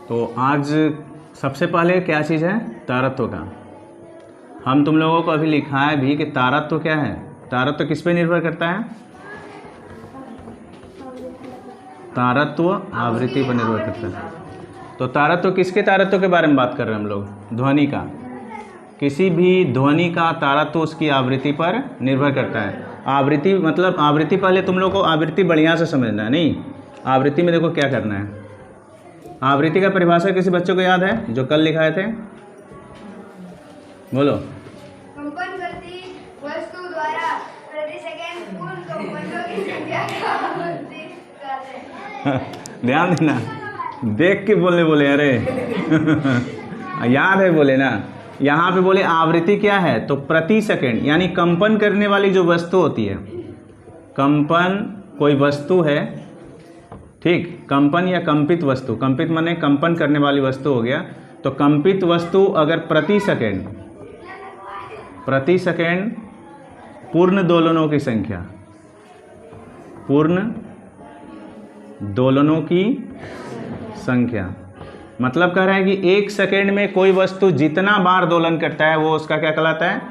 तो आज सबसे पहले क्या चीज़ है? तारत्व का। हम तुम लोगों को अभी लिखा है भी कि तारत्व क्या है। तारत्व किस पे निर्भर करता है? तारत्व आवृत्ति पर निर्भर करता है। तो तारत्व किसके तारत्व के बारे में बात कर रहे हैं हम लोग? ध्वनि का। किसी भी ध्वनि का तारत्व उसकी आवृत्ति पर निर्भर करता है। आवृत्ति मतलब आवृत्ति, पहले तुम लोग को आवृत्ति बढ़िया से समझना है। नहीं, आवृत्ति में देखो क्या करना है। आवृत्ति का परिभाषा किसी बच्चों को याद है जो कल लिखाए थे? बोलो। कंपन करती वस्तु द्वारा प्रति सेकंड कुल कंपनों की संख्या का आवृत्ति कहते हैं। ध्यान देना, देख के बोले अरे याद है बोले ना। यहाँ पे बोले आवृत्ति क्या है, तो प्रति सेकंड, यानी कंपन करने वाली जो वस्तु होती है। कंपन कोई वस्तु है, ठीक, कंपन या कंपित वस्तु। कंपित माने कंपन करने वाली वस्तु हो गया। तो कंपित वस्तु अगर प्रति सेकंड पूर्ण दोलनों की संख्या, पूर्ण दोलनों की संख्या, मतलब कह रहा है कि एक सेकंड में कोई वस्तु जितना बार दोलन करता है वो उसका क्या कहलाता है?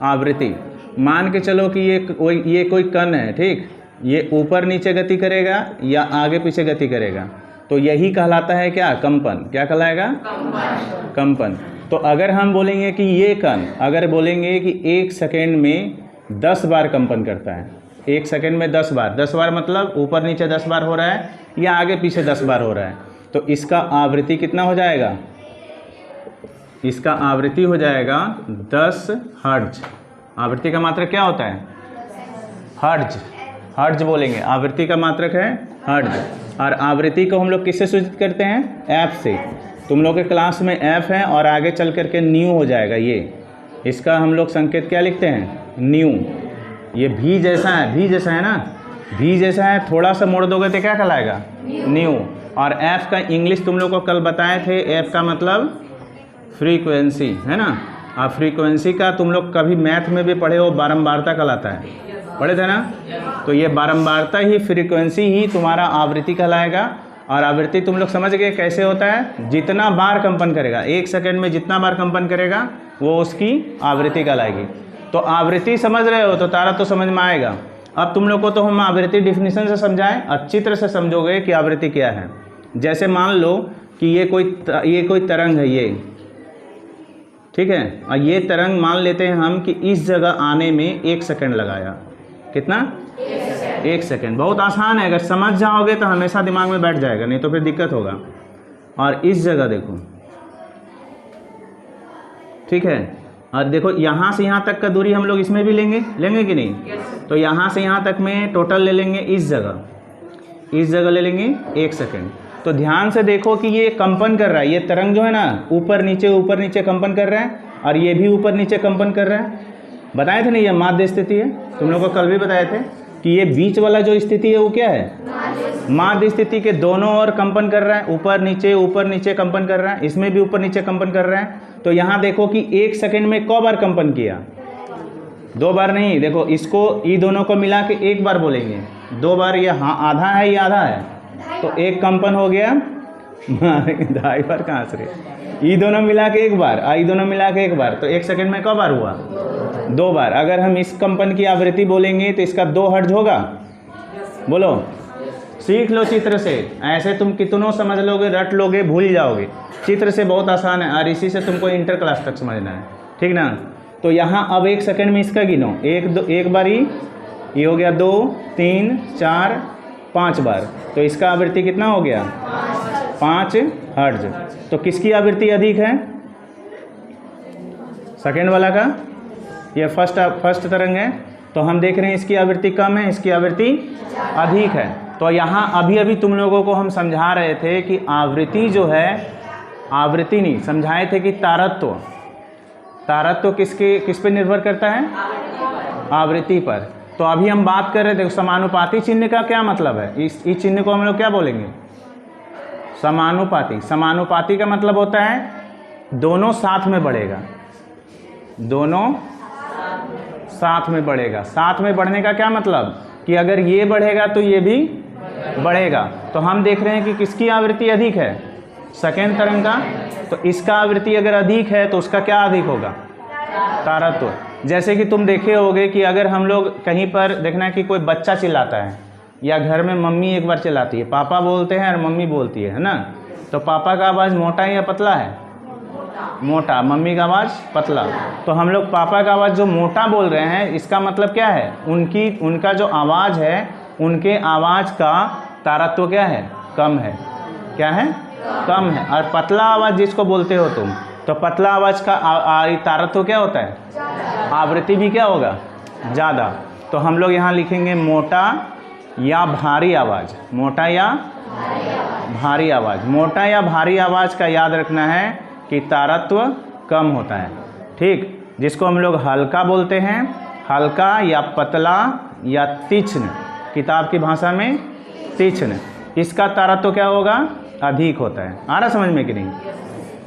आवृत्ति। मान के चलो कि ये कोई कण है, ठीक, ये ऊपर नीचे गति करेगा या आगे पीछे गति करेगा, तो यही कहलाता है क्या? कंपन। क्या कहलाएगा? कंपन। तो अगर हम बोलेंगे कि ये कण, अगर बोलेंगे कि एक सेकंड में 10 बार कंपन करता है, एक सेकंड में 10 बार, 10 बार मतलब ऊपर नीचे 10 बार हो रहा है या आगे पीछे 10 बार हो रहा है, तो इसका आवृत्ति कितना हो जाएगा? इसका आवृत्ति हो जाएगा 10 हर्ट्ज। आवृत्ति का मात्रक क्या होता है? हर्ट्ज। हर्ट्ज बोलेंगे, आवृत्ति का मात्रक है हर्ट्ज। और आवृत्ति को हम लोग किससे सूचित करते हैं? एफ से। तुम लोग के क्लास में एफ है और आगे चल करके न्यू हो जाएगा। ये इसका हम लोग संकेत क्या लिखते हैं? न्यू। ये भी जैसा है, भी जैसा है ना, भी जैसा है, थोड़ा सा मोड़ दोगे तो क्या कहलाएगा? न्यू। और एफ का इंग्लिश तुम लोग को कल बताए थे, एफ का मतलब फ्रीक्वेंसी है ना। और फ्रीक्वेंसी का तुम लोग कभी मैथ में भी पढ़े हो, बारंबारता कहलाता है, पढ़े थे ना। तो ये बारंबारता ही, फ्रीक्वेंसी ही तुम्हारा आवृत्ति कहलाएगा। और आवृत्ति तुम लोग समझ गए कैसे होता है? जितना बार कंपन करेगा, एक सेकंड में जितना बार कंपन करेगा वो उसकी आवृत्ति कहलाएगी। तो आवृत्ति समझ रहे हो तो तारा तो समझ में आएगा। अब तुम लोग को तो हम आवृत्ति डिफिनीशन से समझाएं, अच्छी तरह से समझोगे कि आवृत्ति क्या है। जैसे मान लो कि ये कोई तरंग है, ये ठीक है, और ये तरंग मान लेते हैं हम कि इस जगह आने में 1 सेकंड लगाया। कितना? 1 सेकंड। बहुत आसान है, अगर समझ जाओगे तो हमेशा दिमाग में बैठ जाएगा, नहीं तो फिर दिक्कत होगा। और इस जगह देखो, ठीक है, और देखो यहाँ से यहाँ तक का दूरी हम लोग इसमें भी लेंगे कि नहीं? तो यहाँ से यहाँ तक में टोटल ले लेंगे, इस जगह ले लेंगे 1 सेकंड। तो ध्यान से देखो कि ये कंपन कर रहा है, ये तरंग जो है ना ऊपर नीचे कंपन कर रहा है, और ये भी ऊपर नीचे कंपन कर रहा है। बताए थे ना, ये माध्य स्थिति है, तुम लोगों को कल भी बताए थे कि ये बीच वाला जो स्थिति है वो क्या है? माध्य स्थिति के दोनों ओर कंपन कर रहा है, ऊपर नीचे कंपन कर रहा है, इसमें भी ऊपर नीचे कंपन कर रहा है। तो यहाँ देखो कि 1 सेकंड में कौ बार कंपन किया? 2 बार नहीं, देखो इसको, ये दोनों को मिला के 1 बार बोलेंगे, 2 बार। ये हाँ आधा है, ये आधा है, तो 1 कंपन हो गया। 2.5 बार कहाँ से? ये दोनों मिला के 1 बार, ये दोनों मिला के 1 बार, तो 1 सेकंड में कौ बार हुआ? 2 बार। अगर हम इस कंपन की आवृत्ति बोलेंगे तो इसका 2 हर्ट्ज होगा। बोलो, सीख लो चित्र से, ऐसे तुम कितनों समझ लोगे, रट लोगे, भूल जाओगे। चित्र से बहुत आसान है, और इसी से तुमको इंटर क्लास तक समझना है, ठीक ना। तो यहाँ अब 1 सेकंड में इसका गिनो, 1 बार ही, ये हो गया 2, 3, 4, 5 बार। तो इसका आवृत्ति कितना हो गया? 5 हर्ट्ज। तो किसकी आवृत्ति अधिक है? सेकंड वाला का। ये फर्स्ट तरंग है, तो हम देख रहे हैं इसकी आवृत्ति कम है, इसकी आवृत्ति अधिक है। तो यहाँ अभी तुम लोगों को हम समझा रहे थे कि आवृत्ति जो है, आवृत्ति नहीं, समझाए थे कि तारत्व किस पे निर्भर करता है? आवृत्ति पर। तो अभी हम बात कर रहे थे समानुपाती चिन्ह का क्या मतलब है। इस चिन्ह को हम लोग क्या बोलेंगे? समानुपाती। समानुपाती का मतलब होता है दोनों साथ में बढ़ेगा, दोनों साथ में बढ़ेगा। साथ में बढ़ने का क्या मतलब कि अगर ये बढ़ेगा तो ये भी बढ़ेगा। तो हम देख रहे हैं कि किसकी आवृत्ति अधिक है? सेकेंड तरंग का। तो इसका आवृत्ति अगर अधिक है तो उसका क्या अधिक होगा? तारत्व। जैसे कि तुम देखे होगे कि अगर हम लोग कहीं पर देखना कि कोई बच्चा चिल्लाता है या घर में मम्मी एक बार चिल्लाती है, पापा बोलते हैं और मम्मी बोलती है ना, तो पापा का आवाज़ मोटा या पतला है? मोटा। मम्मी का आवाज़ पतला। तो हम लोग पापा का आवाज़ जो मोटा बोल रहे हैं, इसका मतलब क्या है? उनका जो आवाज़ है, उनके आवाज़ का तारत्व क्या है? कम है। क्या है? कम है। और पतला आवाज़ जिसको बोलते हो तुम, तो पतला आवाज़ का तारत्व क्या होता है? आवृत्ति भी क्या होगा? ज़्यादा। तो हम लोग यहाँ लिखेंगे मोटा या भारी आवाज़। मोटा या भारी आवाज़। मोटा या भारी आवाज़ का याद रखना है कि तारत्व कम होता है। ठीक, जिसको हम लोग हल्का बोलते हैं, हल्का या पतला या तीक्ष्ण, किताब की भाषा में तीक्ष्ण, इसका तारत्व क्या होगा? अधिक होता है। आ रहा समझ में कि नहीं?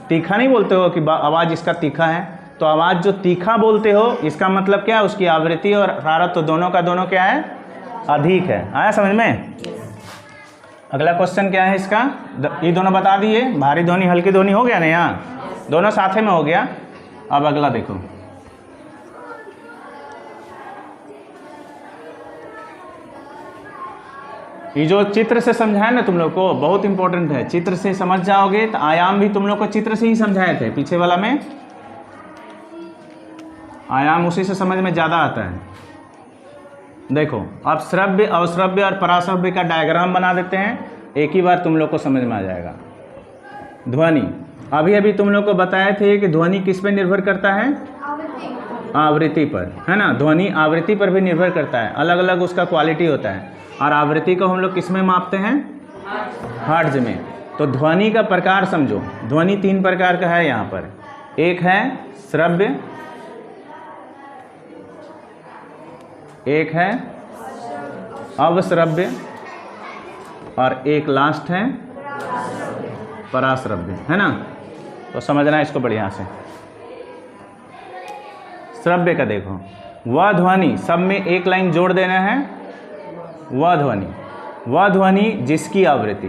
तीखा नहीं बोलते हो कि आवाज़ इसका तीखा है, तो आवाज़ जो तीखा बोलते हो इसका मतलब क्या है? उसकी आवृत्ति और तारत्व दोनों का दोनों क्या है? अधिक है। आया समझ में? अगला क्वेश्चन क्या है इसका? ये दोनों बता दिए, भारी ध्वनि हल्की ध्वनि हो गया ना, यहाँ दोनों साथे में हो गया। अब अगला देखो, ये जो चित्र से समझाया ना तुम लोग को, बहुत इंपॉर्टेंट है। चित्र से समझ जाओगे तो आयाम भी तुम लोग को चित्र से ही समझाए थे पीछे वाला में, आयाम उसी से समझ में ज़्यादा आता है। देखो अब श्रव्य, अवश्रव्य और पराश्रव्य का डायग्राम बना देते हैं, एक ही बार तुम लोग को समझ में आ जाएगा। ध्वनि, अभी अभी तुम लोग को बताए थे कि ध्वनि किस पे निर्भर करता है? आवृत्ति पर, है ना। ध्वनि आवृत्ति पर भी निर्भर करता है, अलग अलग उसका क्वालिटी होता है। और आवृत्ति को हम लोग किस में मापते हैं? हर्ट्ज में। तो ध्वनि का प्रकार समझो, ध्वनि 3 प्रकार का है यहाँ पर। एक है श्रव्य, एक है अवश्रव्य और एक लास्ट है पराश्रव्य, है ना। तो समझना इसको बढ़िया से। श्रव्य का देखो, वह ध्वनि, सब में एक लाइन जोड़ देना है। वह ध्वनि जिसकी आवृत्ति,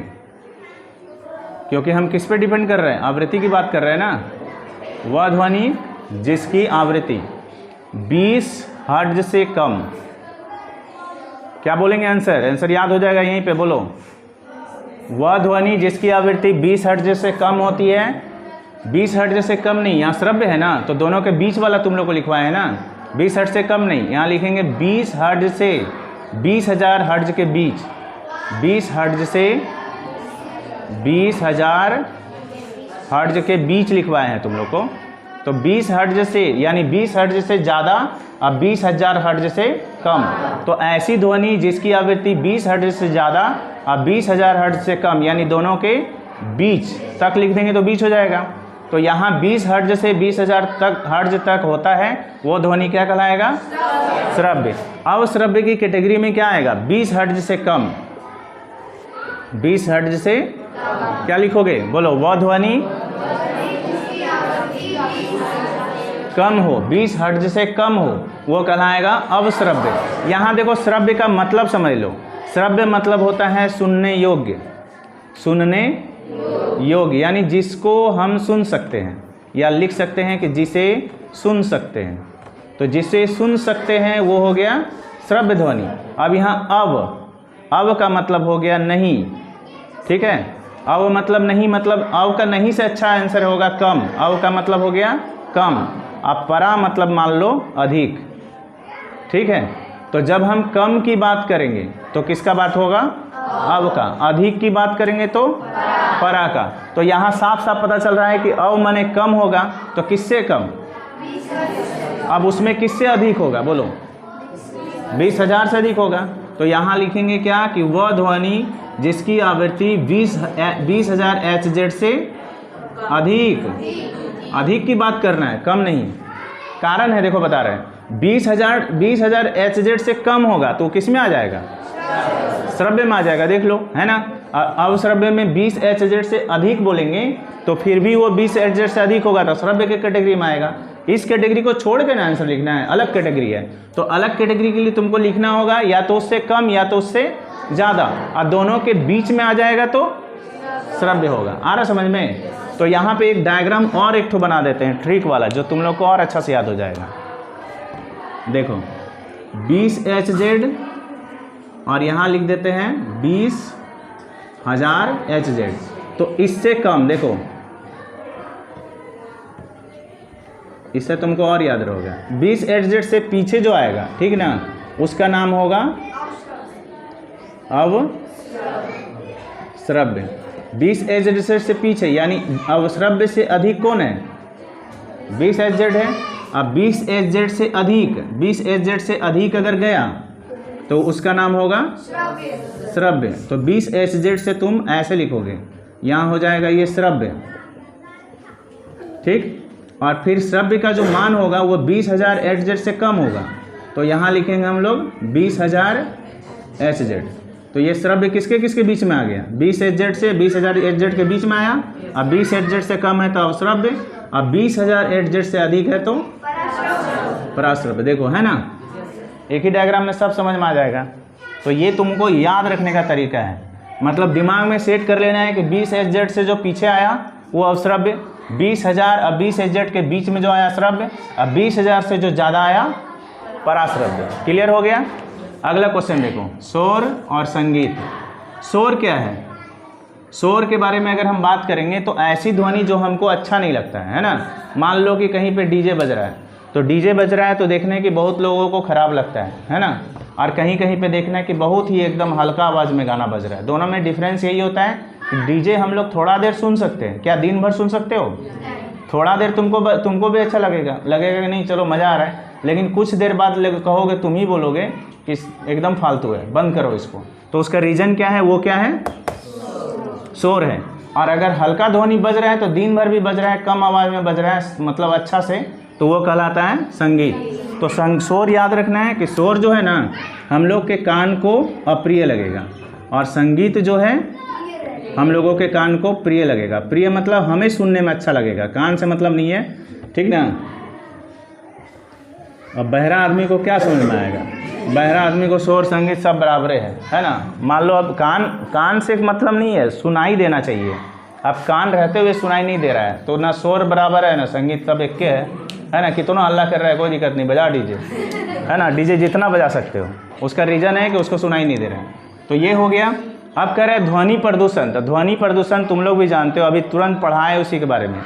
क्योंकि हम किस पे डिपेंड कर रहे हैं? आवृत्ति की बात कर रहे हैं ना। वह ध्वनि जिसकी आवृत्ति 20 हर्ट्ज से कम, क्या बोलेंगे आंसर? आंसर याद हो जाएगा यहीं पे, बोलो। वह ध्वनि जिसकी आवृत्ति 20 हर्ट्ज से कम होती है। 20 हर्ट्ज से कम नहीं, यहाँ श्रव्य है ना, तो दोनों के बीच वाला तुम लोग को लिखवाए है ना। 20 हर्ट्ज से कम नहीं, यहाँ लिखेंगे 20 हर्ट्ज से 20,000 हर्ट्ज के बीच। 20 हर्ट्ज से 20,000 हर्ट्ज के बीच लिखवाए हैं तुम लोग को। तो 20 हर्ट्ज से, यानी 20 हर्ट्ज से ज़्यादा और 20,000 हर्ट्ज से कम। तो ऐसी ध्वनि जिसकी आवृत्ति 20 हर्ट्ज से ज़्यादा और 20,000 हर्ट्ज से कम, यानी दोनों के बीच तक लिख देंगे तो बीच हो जाएगा। तो यहाँ 20 हर्ट्ज से 20,000 तक हर्ट्ज तक होता है, वो ध्वनि क्या कहलाएगा? श्रव्य। अवश्रव्य की कैटेगरी में क्या आएगा? 20 हर्ट्ज से कम। 20 हर्ट्ज से क्या लिखोगे? बोलो। वह ध्वनि कम हो, 20 हर्ट्ज से कम हो, वो कहलाएगा अवश्रव्य। यहाँ देखो, श्रव्य का मतलब समझ लो। श्रव्य मतलब होता है सुनने योग्य। सुनने योग्य यानी जिसको हम सुन सकते हैं, या लिख सकते हैं कि जिसे सुन सकते हैं। तो जिसे सुन सकते हैं वो हो गया श्रव्य ध्वनि। अब यहाँ अव का मतलब हो गया नहीं, ठीक है। अव मतलब नहीं, मतलब अव का नहीं से अच्छा आंसर होगा कम। अव का मतलब हो गया कम। अब परा मतलब मान लो अधिक, ठीक है। तो जब हम कम की बात करेंगे तो किसका बात होगा? अव का। अधिक की बात करेंगे तो परा का। तो यहाँ साफ साफ पता चल रहा है कि अव माने कम होगा, तो किससे कम? अब उसमें किससे अधिक होगा? बोलो। 20,000 से अधिक होगा। तो यहाँ लिखेंगे क्या कि वह ध्वनि जिसकी आवृत्ति 20,000 HZ से अधिक की बात करना है, कम नहीं। कारण है, देखो बता रहे हैं, 20,000 HZ से कम होगा तो किस में आ जाएगा? श्रव्य में आ जाएगा, देख लो, है ना। अवश्रव्य में 20 HZ से अधिक बोलेंगे तो फिर भी वो 20 HZ से अधिक होगा तो श्रव्य के कैटेगरी में आएगा। इस कैटेगरी को छोड़ के ना आंसर लिखना है, अलग कैटेगरी है। तो अलग कैटेगरी के लिए तुमको लिखना होगा या तो उससे कम या तो उससे ज़्यादा, और दोनों के बीच में आ जाएगा तो श्रव्य होगा। आ रहा समझ में? तो यहाँ पे एक डायग्राम और एक ठो बना देते हैं ट्रिक वाला, जो तुम लोग को और अच्छा से याद हो जाएगा। देखो 20 HZ और यहाँ लिख देते हैं 20,000 HZ। तो इससे कम, देखो इससे तुमको और याद रहेगा, 20 HZ से पीछे जो आएगा, ठीक ना, उसका नाम होगा अवश्रव्य। 20 HZ से पीछे यानी अवश्रव्य से अधिक कौन है? 20 HZ है। अब 20 HZ से अधिक, 20 HZ से अधिक अगर गया तो उसका नाम होगा श्रव्य। तो 20 HZ से तुम ऐसे लिखोगे, यहाँ हो जाएगा ये श्रव्य, ठीक। और फिर श्रव्य का जो मान होगा वो 20,000 HZ से कम होगा, तो यहाँ लिखेंगे हम लोग 20,000 HZ। तो ये श्रव्य किसके किसके बीच में आ गया? 20 HZ से 20,000 HZ के बीच में आया। अब 20 HZ से कम है तो अवश्रव्य, अब 20,000 HZ से अधिक है तो पराश्रव्य। देखो है ना, एक ही डायग्राम में सब समझ में आ जाएगा। तो ये तुमको याद रखने का तरीका है, मतलब दिमाग में सेट कर लेना है कि 20 HZ से जो पीछे आया वो अवश्रव्य, 20,000 अब 20 HZ के बीच में जो आया श्रव्य, अब 20,000 से जो ज़्यादा आया पराश्रव्य। क्लियर हो गया? अगला क्वेश्चन देखो, शोर और संगीत। शोर क्या है? शोर के बारे में अगर हम बात करेंगे तो ऐसी ध्वनि जो हमको अच्छा नहीं लगता है ना। मान लो कि कहीं पे डीजे बज रहा है, तो डीजे बज रहा है तो देखने की बहुत लोगों को ख़राब लगता है ना। और कहीं कहीं पे देखना है कि बहुत ही एकदम हल्का आवाज़ में गाना बज रहा है। दोनों में डिफरेंस यही होता है कि डीजे हम लोग थोड़ा देर सुन सकते हैं, क्या दिन भर सुन सकते हो? थोड़ा देर तुमको भी अच्छा लगेगा कि नहीं, चलो मज़ा आ रहा है, लेकिन कुछ देर बाद कहोगे, तुम ही बोलोगे कि एकदम फालतू है, बंद करो इसको। तो उसका रीज़न क्या है? वो क्या है? शोर है। और अगर हल्का ध्वनि बज रहा है तो दिन भर भी बज रहा है, कम आवाज़ में बज रहा है, मतलब अच्छा से, तो वो कहलाता है संगीत। तो शोर याद रखना है कि शोर जो है ना हम लोग के कान को अप्रिय लगेगा, और संगीत जो है हम लोगों के कान को प्रिय लगेगा। प्रिय मतलब हमें सुनने में अच्छा लगेगा, कान से मतलब नहीं है, ठीक ना। अब बहरा आदमी को क्या समझ में आएगा? बहरा आदमी को शोर संगीत सब बराबर है ना। मान लो अब कान से मतलब नहीं है, सुनाई देना चाहिए। अब कान रहते हुए सुनाई नहीं दे रहा है तो ना शोर बराबर है ना संगीत, सब एक के है ना। कितना हल्ला कर रहा है, कोई दिक्कत नहीं, बजा डीजे, है ना। डीजे जितना बजा सकते हो, उसका रीज़न है कि उसको सुनाई नहीं दे रहा है। तो ये हो गया। अब कह रहे हैं ध्वनि प्रदूषण। तो ध्वनि प्रदूषण तुम लोग भी जानते हो, अभी तुरंत पढ़ा है उसी के बारे में,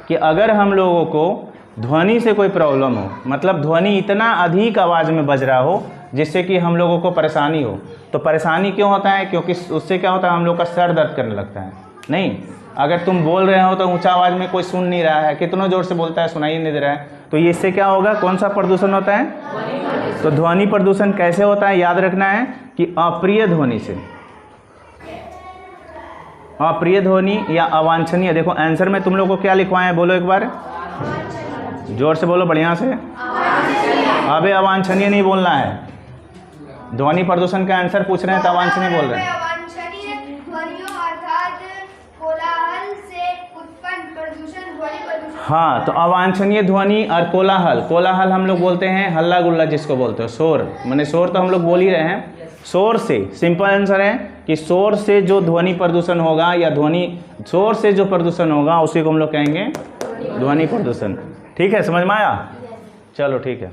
कि अगर हम लोगों को ध्वनि से कोई प्रॉब्लम हो, मतलब ध्वनि इतना अधिक आवाज़ में बज रहा हो जिससे कि हम लोगों को परेशानी हो, तो परेशानी क्यों होता है? क्योंकि उससे क्या होता है, हम लोग का सर दर्द करने लगता है। नहीं, अगर तुम बोल रहे हो तो ऊंचा आवाज़ में कोई सुन नहीं रहा है, कितना ज़ोर से बोलता है, सुनाई नहीं दे रहा है, तो ये इससे क्या होगा? कौन सा प्रदूषण होता है? तो ध्वनि प्रदूषण कैसे होता है याद रखना है कि अप्रिय ध्वनि से। अप्रिय ध्वनि या अवांछनीय। देखो आंसर में तुम लोग को क्या लिखवाए हैं, बोलो एक बार, जोर से बोलो, बढ़िया से। अबे अवांछनीय नहीं बोलना है। ध्वनि प्रदूषण का आंसर पूछ रहे हैं तो अवांछनीय बोल रहे हैं। अवांछनीय ध्वनियों अर्थात कोलाहल से उत्पन्न प्रदूषण ध्वनि प्रदूषण। हाँ, तो अवांछनीय ध्वनि और कोलाहल। कोलाहल हम लोग बोलते हैं हल्ला गुल्ला जिसको बोलते हो, शोर। मैंने शोर तो हम लोग बोल ही रहे हैं। शोर से, सिंपल आंसर है कि शोर से जो ध्वनि प्रदूषण होगा या शोर से जो प्रदूषण होगा उसी को हम लोग कहेंगे ध्वनि प्रदूषण। ठीक है, समझ में आया? चलो ठीक है।